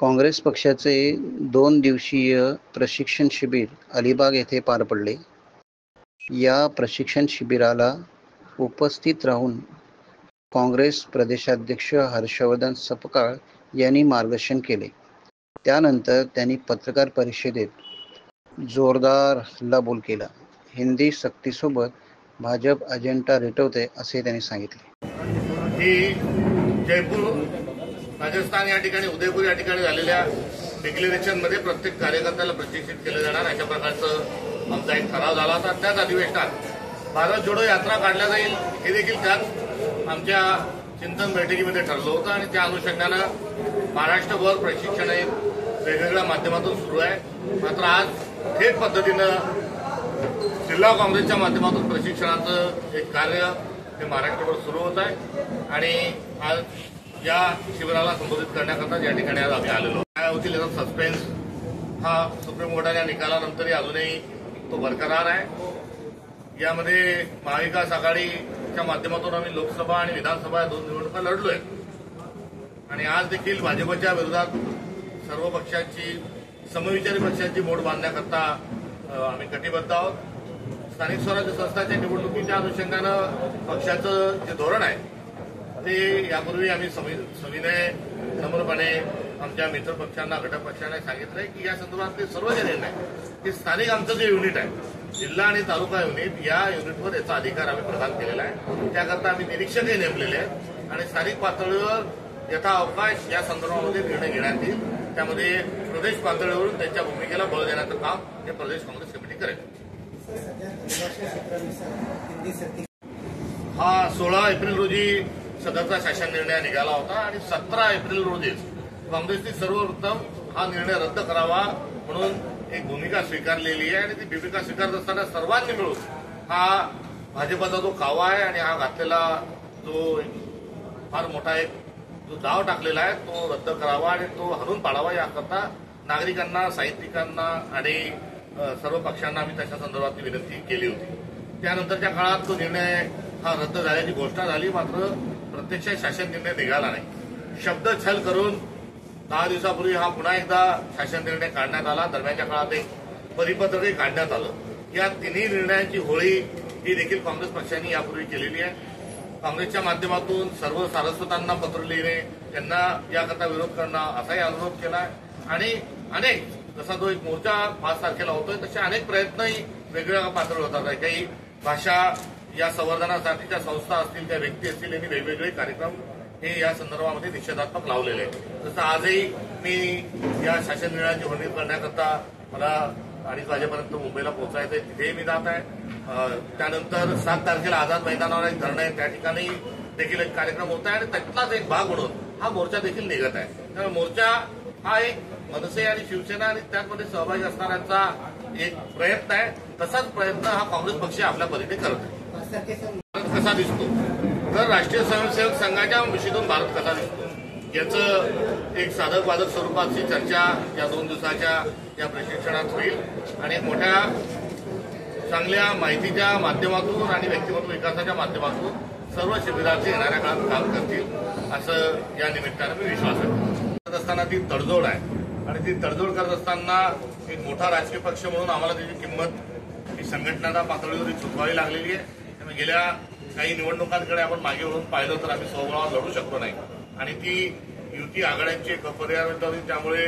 काँग्रेस पक्षाचे 2 दिवसीय प्रशिक्षण शिबिर अलिबाग येथे पार पडले. या प्रशिक्षण शिबिराला उपस्थित राहून काँग्रेस प्रदेशाध्यक्ष हर्षवर्धन सपकाळ यांनी मार्गदर्शन केले. त्यानंतर त्यांनी पत्रकार परिषदेत जोरदार हल्लाबोल केला. हिंदी सक्तीसोबत भाजप अजेंडा रेटवते असे त्यांनी सांगितले. ही जयपूर, राजस्थान या ठिकाणी, उदयपूर या ठिकाणी झालेल्या डिक्लेरेशनमध्ये प्रत्येक कार्यकर्त्याला प्रशिक्षित केलं जाणार अशा प्रकारचं आमचा एक ठराव झाला होता. त्याच अधिवेशनात भारत जोडो यात्रा काढल्या जाईल हे देखील त्याच आमच्या चिंतन बैठकीमध्ये ठरलं होतं आणि त्या अनुषंगानं महाराष्ट्रभर प्रशिक्षण हे वेगवेगळ्या माध्यमातून सुरू आहे. मात्र आज थेट पद्धतीनं जिल्हा काँग्रेसच्या माध्यमातून प्रशिक्षणाचं एक कार्य हे महाराष्ट्रभर सुरू होत आहे आणि आज या शिबिराला संबोधित करण्याकरता या ठिकाणी आज आम्ही आलेलो. काय होतील याचा सस्पेन्स हा सुप्रीम कोर्टाच्या निकालानंतरही अजूनही तो बरकरार आहे. यामध्ये महाविकास आघाडीच्या माध्यमातून आम्ही लोकसभा आणि विधानसभा या 2 निवडणुका लढलोय आणि आज देखील भाजपच्या विरोधात सर्व पक्षांची, समविचारी पक्षांची मोड बांधण्याकरता आम्ही कटिबद्ध आहोत. स्थानिक स्वराज्य संस्थांच्या निवडणुकीच्या अनुषंगानं पक्षाचं जे धोरण आहे ते यापूर्वी आम्ही सविनय नम्रपणे आमच्या मित्र पक्षांना, घटक पक्षांना सांगितलंय की या संदर्भातले सर्व जे निर्णय हे स्थानिक आमचं जे युनिट आहे, जिल्हा आणि तालुका युनिट, या युनिटवर याचा अधिकार आम्ही प्रदान केलेला आहे. त्याकरता आम्ही निरीक्षकही नेमलेले आहेत आणि स्थानिक पातळीवर यथा अवकाश या संदर्भामध्ये निर्णय घेण्यात येईल. त्यामध्ये प्रदेश पातळीवरून त्यांच्या भूमिकेला बळ देण्याचं काम हे प्रदेश काँग्रेस कमिटी करेल. हा 16 एप्रिल रोजी सदरचा शासन निर्णय निघाला होता आणि 17 एप्रिल रोजीच काँग्रेसने सर्वप्रथम हा निर्णय रद्द करावा म्हणून एक भूमिका स्वीकारलेली आहे आणि ती भूमिका स्वीकारत असताना सर्वांनी मिळून हा भाजपचा जो कावा आहे आणि हा घातलेला जो फार मोठा एक जो डाव टाकलेला आहे तो रद्द करावा आणि तो हरून पाडावा याकरता नागरिकांना, साहित्यिकांना आणि सर्व पक्षांना आम्ही त्याच्या संदर्भातली विनंती केली होती. त्यानंतरच्या काळात तो निर्णय हा रद्द झाल्याची घोषणा झाली, मात्र प्रत्यक्षात शासन निर्णय निघाला नाही. शब्द छल करून 10 दिवसापूर्वी हा पुन्हा एकदा शासन निर्णय काढण्यात आला. दरम्यानच्या काळात एक परिपत्रकही काढण्यात आलं. या तिन्ही निर्णयांची होळी ही देखील काँग्रेस पक्षाने यापूर्वी केलेली आहे. काँग्रेसच्या माध्यमातून सर्व सारस्वतांना पत्र लिहिणे, त्यांना याकरता विरोध करणं असाही अनुरोध केला आणि अनेक, जसा तो एक मोर्चा 5 तारखेला होतोय तसे अनेक प्रयत्नही वेगवेगळ्या पातळीवर होतात आहे. काही भाषा या संवर्धनासाठीच्या संस्था असतील, त्या व्यक्ती असतील, यांनी वेगवेगळे कार्यक्रम हे या संदर्भामध्ये निषेधात्मक लावलेले आहेत. जसं आजही मी या शासन निर्णयाची होळी करण्याकरता मला 2:30 वाजेपर्यंत मुंबईला पोहोचायचं आहे, तिथेही मी जात आहे. त्यानंतर 7 तारखेला आझाद मैदानावर एक धरणं आहे, त्या ठिकाणी देखील एक कार्यक्रम होत आहे आणि त्यातलाच एक भाग म्हणून हा मोर्चा देखील निघत आहे. त्यामुळे मोर्चा हा एक मनसे आणि शिवसेना आणि त्यामध्ये सहभागी असणाऱ्यांचा एक प्रयत्न आहे. तसाच प्रयत्न हा काँग्रेस पक्ष आपल्या परीने करत आहे. भारत कसा दिसतो, तर राष्ट्रीय स्वयंसेवक संघाच्या विषयीतून भारत कसा दिसतो याचं एक साधक बाधक स्वरूपाची चर्चा या 2 दिवसाच्या या प्रशिक्षणात होईल आणि मोठ्या चांगल्या माहितीच्या माध्यमातून आणि व्यक्तिमत्व विकासाच्या माध्यमातून सर्व शिबिराचे येणाऱ्या काळात काम करतील असं या निमित्तानं मी विश्वास व्यक्त करत असताना ती तडजोड आहे आणि ती तडजोड करत असताना एक मोठा राजकीय पक्ष म्हणून आम्हाला त्याची किंमत ही संघटनाच्या पातळीवर चुकवावी लागलेली आहे. त्यामुळे गेल्या काही निवडणुकांकडे आपण मागे वळून पाहिलं तर आम्ही स्वबळावर लढू शकलो नाही आणि ती युती आघाड्यांची एक अपरिहार्यता होती. त्यामुळे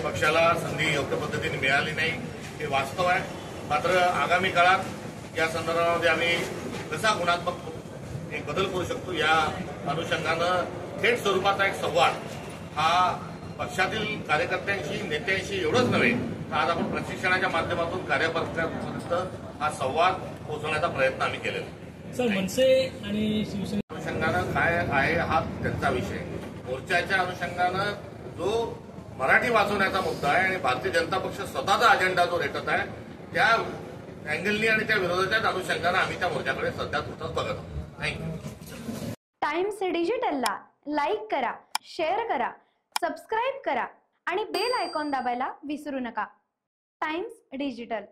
पक्षाला संधी योग्य पद्धतीने मिळाली नाही, हे वास्तव आहे. मात्र आगामी काळात या संदर्भामध्ये आम्ही कसा गुणात्मक एक बदल करू शकतो या अनुषंगानं थेट स्वरूपाचा एक संवाद हा पक्षातील कार्यकर्त्यांशी, नेत्यांशी एवढंच नव्हे तर आज आपण प्रशिक्षणाच्या माध्यमातून कार्यकर्त्यांपर्यंत हा संवाद पोहोचवण्याचा प्रयत्न आम्ही केलेला. सर, मनसे आणि शिवसेना अनुषंगानं काय आहे हा त्यांचा विषय. मोर्चाच्या अनुषंगानं जो मराठी वाचवण्याचा मुद्दा आहे आणि भारतीय जनता पक्ष स्वतःचा अजेंडा जो रेटत आहे त्या अँगलनी आणि त्या विरोधाच्या अनुषंगानं आम्ही त्या मोर्चाकडे सध्या तुटत बघत आहोत. थँक्यू. टाइम्स डिजिटलला लाईक करा, शेअर करा, सबस्क्राईब करा आणि बेल आयकॉन दाबायला विसरू नका. Times digital.